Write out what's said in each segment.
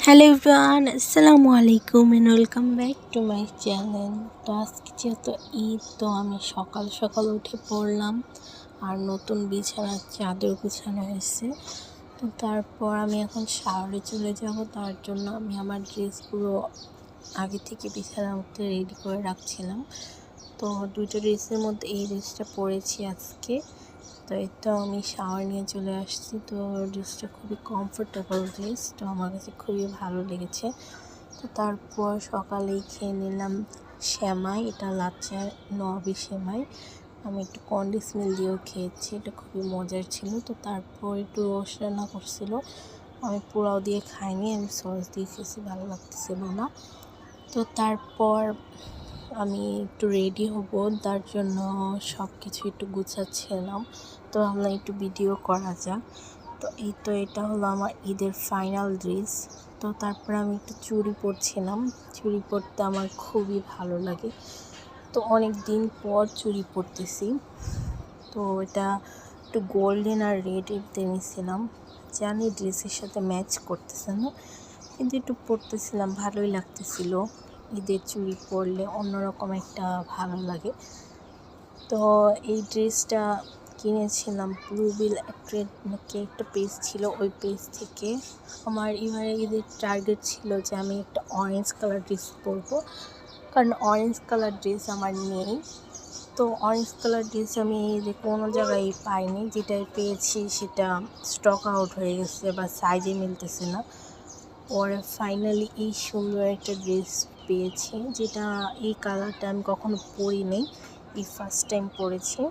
Hello everyone, আসসালামু আলাইকুম and welcome back to my channel. তো আজকে যেহেতু ঈদ, তো আমি সকাল সকাল উঠে পড়লাম আর নতুন বিছানার চাদর গুছানো হয়েছে। তো তারপর আমি এখন শাওয়ারে চলে যাব, তার জন্য আমি আমার ড্রেসগুলো আগে থেকে বিছানার মধ্যে রেডি করে রাখছিলাম। তো দুটো ড্রেসের মধ্যে এই ড্রেসটা পরেছি আজকে। তো এই তো আমি শাওয়ার নিয়ে চলে আসছি। তো ড্রেসটা খুবই কমফোর্টেবল ড্রেস, তো আমার কাছে খুবই ভালো লেগেছে। তো তারপর সকালেই খেয়ে নিলাম সেমাই, এটা লাচ্চার নবি সেমাই। আমি একটু কন্ডেন্স মিল্ক দিয়েও খেয়েছি, এটা খুবই মজার ছিল। তো তারপর একটু রোস্ট রান্না করছিল, আমি পোলাও দিয়ে খাইনি, আমি সস দিয়ে খেয়েছি, ভালো লাগতেছিল না। তো তারপর আমি একটু রেডি হব, তার জন্য সব কিছু একটু গুছাচ্ছিলাম। তো ভাবলাম একটু ভিডিও করা যাক। তো এটা হলো আমার ঈদের ফাইনাল ড্রেস। তো তারপর আমি একটু চুড়ি পরছিলাম। চুড়ি পরতে আমার খুবই ভালো লাগে, তো অনেক দিন পর চুড়ি পরতেছি। তো এটা একটু গোল্ডেন আর রেড এরতে নিয়েছিলাম, জানি ড্রেসের সাথে ম্যাচ করতেছে না, কিন্তু একটু পরতেছিলাম, ভালোই লাগতেছিল। ঈদের চুড়ি পরলে অন্যরকম একটা ভালো লাগে। তো এই ড্রেসটা কিনেছিলাম ব্লুবিল একটা পেজ ছিল, ওই পেজ থেকে। আমার এবারে ঈদের টার্গেট ছিল যে আমি একটা অরেঞ্জ কালার ড্রেস পরবো, কারণ অরেঞ্জ কালার ড্রেস আমার নেই। তো অরেঞ্জ কালার ড্রেস আমি কোনো জায়গায় পাইনি, যেটাই পেয়েছি সেটা স্টক আউট হয়ে গেছে বা সাইজে মিলতেছে না। পরে ফাইনালি এই সুন্দর একটা ড্রেস পেয়েছি, যেটা এই কালারটা আমি কখনো পরিনি, এই ফার্স্ট টাইম পরেছি।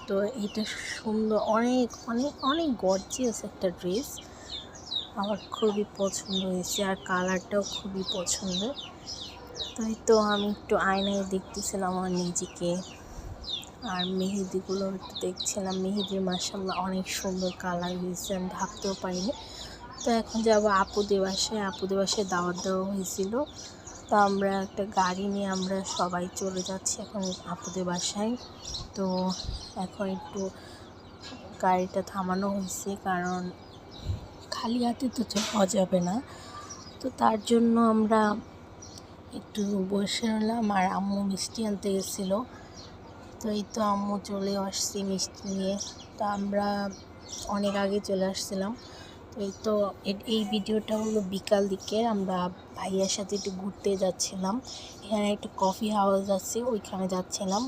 তো এটা সুন্দর, অনেক অনেক অনেক গর্জিয়াস একটা ড্রেস, আমার খুবই পছন্দ হয়েছে আর কালারটাও খুবই পছন্দ। তাই তো আমি একটু আয়নায় দেখতেছিলাম আমার নিজেকে, আর মেহেদিগুলো একটু দেখছিলাম। মেহেদির মাশাআল্লাহ অনেক সুন্দর কালার হয়েছে, আমি ভাবতেও পারিনি। তো এখন যাবো আপুদের বাসায় দাওয়াত দেওয়া হয়েছিল। তো আমরা একটা গাড়ি নিয়ে আমরা সবাই চলে যাচ্ছি এখন আপুদের বাসায়। তো এখন একটু গাড়িটা থামানো হয়েছে, কারণ খালি হাতে তো যাওয়া যাবে না। তো তার জন্য আমরা একটু বসে রইলাম, আর আম্মু মিষ্টি আনতে গেছিলো। তো এই তো আম্মু চলে আসছি মিষ্টি নিয়ে। তো আমরা অনেক আগে চলে আসছিলাম। তো এই ভিডিওটা হলো বিকাল দিকের, আমরা ভাইয়ার সাথে একটু ঘুরতে যাচ্ছিলাম। এখানে একটু কফি হাউস আছে, ওইখানে যাচ্ছিলাম।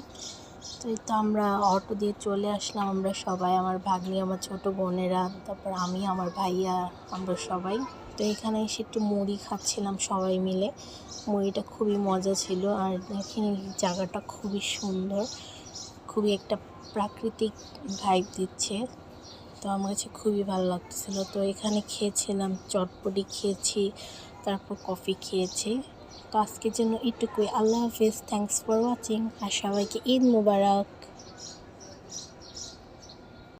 তো এই তো আমরা অটো দিয়ে চলে আসলাম, আমরা সবাই, আমার ভাগ্নি, আমার ছোট বোনেরা, তারপর আমি, আমার ভাইয়া, আমরা সবাই। তো এখানে এসে একটু মুড়ি খাচ্ছিলাম সবাই মিলে। মুড়িটা খুবই মজা ছিল, আর এখানে জায়গাটা খুবই সুন্দর, খুবই একটা প্রাকৃতিক ভাইব দিচ্ছে। তো আমার কাছে খুবই ভালো লাগতেছিল। তো এখানে খেয়েছিলাম, চটপটি খেয়েছি, তারপর কফি খেয়েছি। তো আজকের জন্য এটুকুই। আল্লাহ হাফেজ, থ্যাঙ্কস ফর ওয়াচিং, আর সবাইকে ঈদ মুবারক।